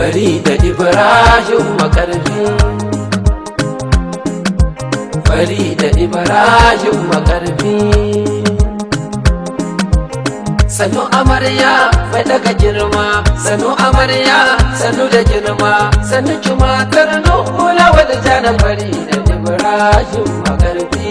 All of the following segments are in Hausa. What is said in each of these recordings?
Farida Ibrahim Makarfi, Farida Ibrahim Makarfi. Sanu amarya mai daga girma, sanu amarya sanu da girma, sanu jumatar nuhula wadda jana. Farida Ibrahim Makarfi.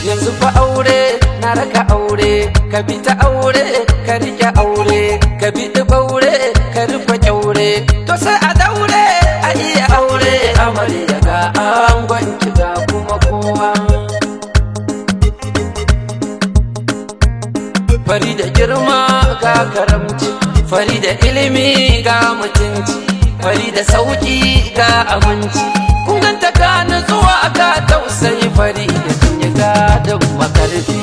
Yanzu fa aure na raka aure, ka bi ta aure ka rike aure, ka bi baure ka rufe kyaure, to sai a daure a iya aure. Amarya ga angon ki ga kuma kowa. Farida girma ga karamci, Farida ilimi ga mutunci, Farida sauki ga aminci, kun ganta ga nutsuwa ga tausayi. Farida kin yi gadon Makarfi.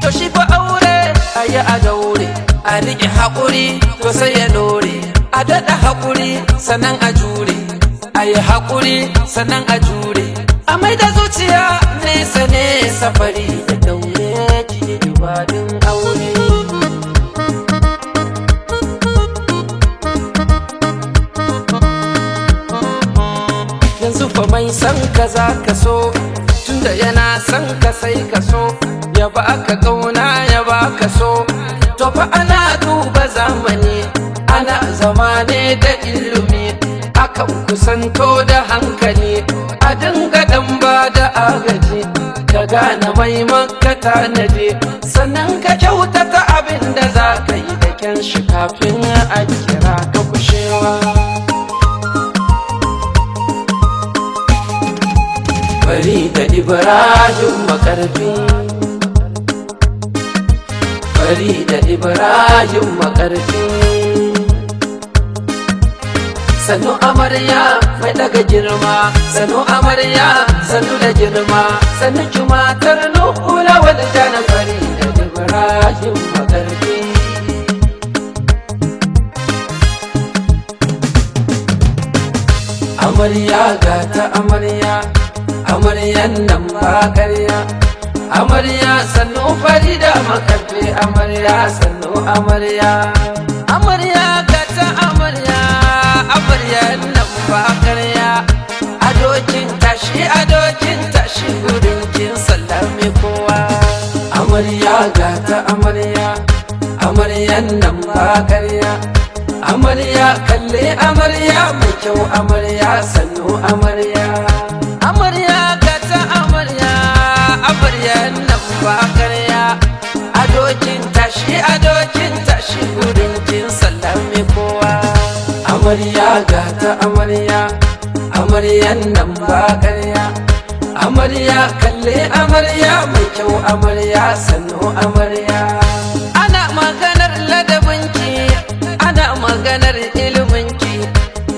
To shi fa aure ayi a daure, a riƙe haƙuri to sai ya dore, a daɗa haƙuri sannan a jure, ayi haƙuri sannan a jure, a mai da zuciya nesa nesa. Farida daure ki ibadun aure. Yanzu fa mai san ka za ka so, tunda yana san ka sai ka so, ya baka kauna ya baka so. To fa ana duba zamani, ana zama ne da ilimi, akan kusanto da hankali, a dinga dan ba da agaji, ka gane mai maka tanadi, sannan ka kyautata abin da za ka yi da kyan shi kafin a kira ka kushewa. Farida Ibrahim Makarfi, Farida Ibrahim Makarfi. Sanu amarya mai daga girma, sanu amarya sanu da girma, sanu jumatar nuhula wadda jana. Farida Ibrahim Makarfi. Amarya ga ta amarya, amaryan nan ba ƙarya, amarya sannu Farida Makarfi. Amarya sannu amarya, amarya ga ta amarya, amaryan nan ba ƙarya. Adokin tashi gudun kin sallame kowa. Amarya ga ta amarya, amaryan nan ba ƙarya, amarya kalle amarya mai kyau. Amarya sannu amarya, amarya ga ta amarya, amaryan nan ba ƙarya. Adokin tashi gudun kin sallame kowa. Amarya ga ta amarya, amaryan nan ba ƙarya, amarya kalle amarya mai kyau. Amarya sannu amarya. Ana maganar ladabinki, ana maganar iliminki,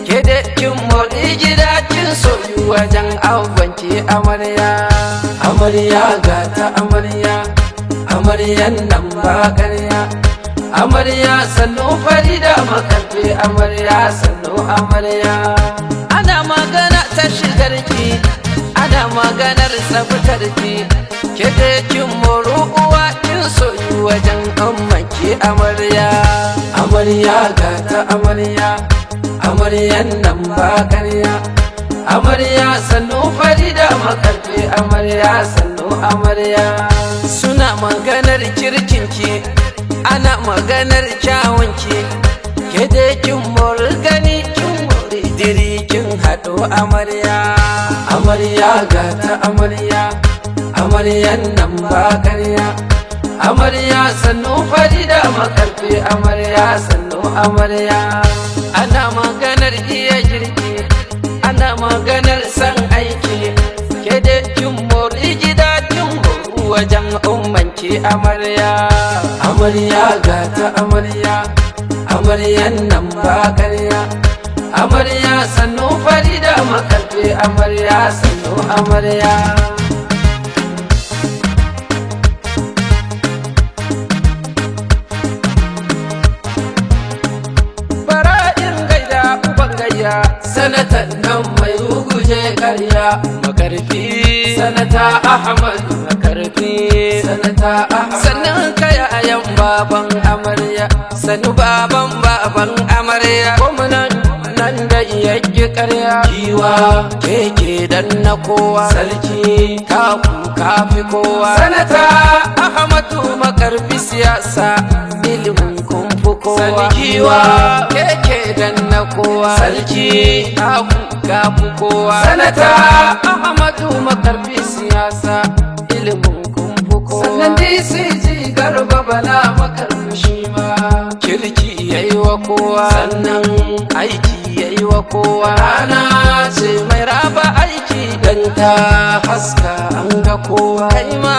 ke da kin mori gida kin soyu wajen abanki. Amarya, amarya ga ta amarya, amaryan nan ba ƙarya, amarya sannu Farida Makarfi. Amarya sannu amarya. Ana magana ta shigarki, ana maganar tsaftarki, ke da kin moro uwa kin soyu wajen ammanki. Amarya, amarya ga ta amarya, amaryan nan ba ƙarya, amarya sannu Farida Makarfi. Amarya sannu amarya. Suna maganar kirkinki, ana maganar kyawunki, ke da kin mori gani kin mori diri kin haɗo. Amarya, amarya ga ta amarya, amaryan nan ba ƙarya, amarya sannu Farida Makarfi. Amarya sannu amarya. Ana maganar iya girki, ana maganar san aiki, ke da kin mori gida kin mori wajen ummanki. Amarya, amarya ga ta amarya, amaryan nan ba ƙarya, amarya sannu Farida Makarfi. Amarya sannu amarya. Bara in gai ƙarya, sanatan nan mai ruguje ƙarya. Makarfi sanata Ahmad, makarfi sanata Ahmad. Sannan kaya yan baban amarya, sanu baban amarya. Gwamnan nan da yake ƙarya, giwa keke dan na kowa, sarki kafu kafi kowa. Sanata Ahmadu makarfi siyasa, ilimin kumfu kowa. Sani giwa keke dan na kowa, sarki kafu kafi kowa. Sanata Ahmadu makarfi siyasa, ilimin kumfu kowa. Sannan DCG Garba Bala makarfi shi ma kirki yayi wa kowa, sannan aiki yayi wa kowa. Rana ce mai raba aiki dan ta haska an ga kowa. Kai ma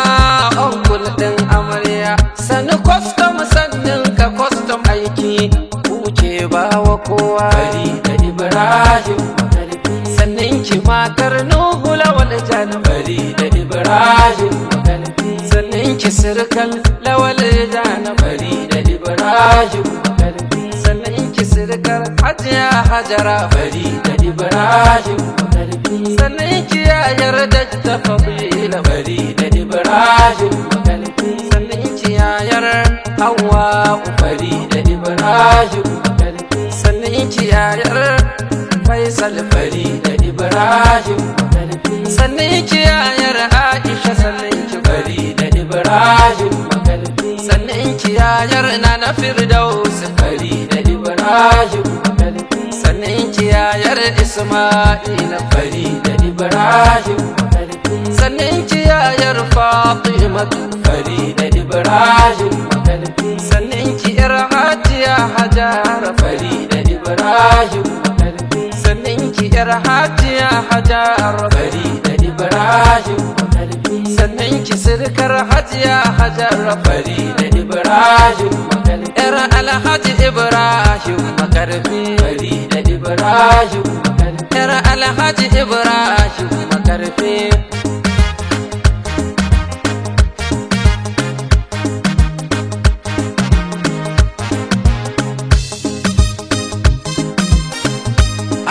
onkul din amarya, sani custom sannin ka custom aiki kuke ba wa kowa. Farida Ibrahim makarfi, sannin ki matar Nuhu Lawal Jan. Farida Ibrahim makarfi, sannin ki sirkan Lawal Jan. Farida Ibrahim makarfi, sannin ki sirkar Hajiya Hajara. Farida Ibrahim makarfi, sannin ki yayar da ta Fadila. Farida Ibrahim makarfi, sannin ki yayar Hawwa. Farida Ibrahim makarfi, sannin ki yayar Faisal. Farida Ibrahim makarfi, sannin ki yayar Aisha. Sannin ki Farida Ibrahim makarfi, sannin ki yayar Nana Firdaus. Farida Ibrahim makarfi, sannin ki yayar Isma'ila. Farida Ibrahim makarfi, sannin ki yayar Fatima. Farida Ibrahim makarfi, sannin ki yar Hajiya Hajara. Farida Ibrahim makarfi, sannin ki yar Hajiya Hajara. Farida Ibrahim makarfi, sannin ki sirkar Hajiya Hajara. Farida Ibrahim makarfi, yar Alhaji Ibrahim makarfi. Farida Ibrahim makarfi, yar Alhaji Ibrahim makarfi.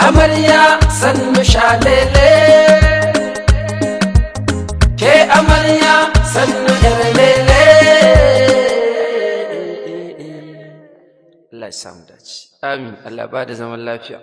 Amarya sannu shalele, ke amarya sannu yarlele. Allah ya samu dace. Amin. Allah ba da zaman lafiya.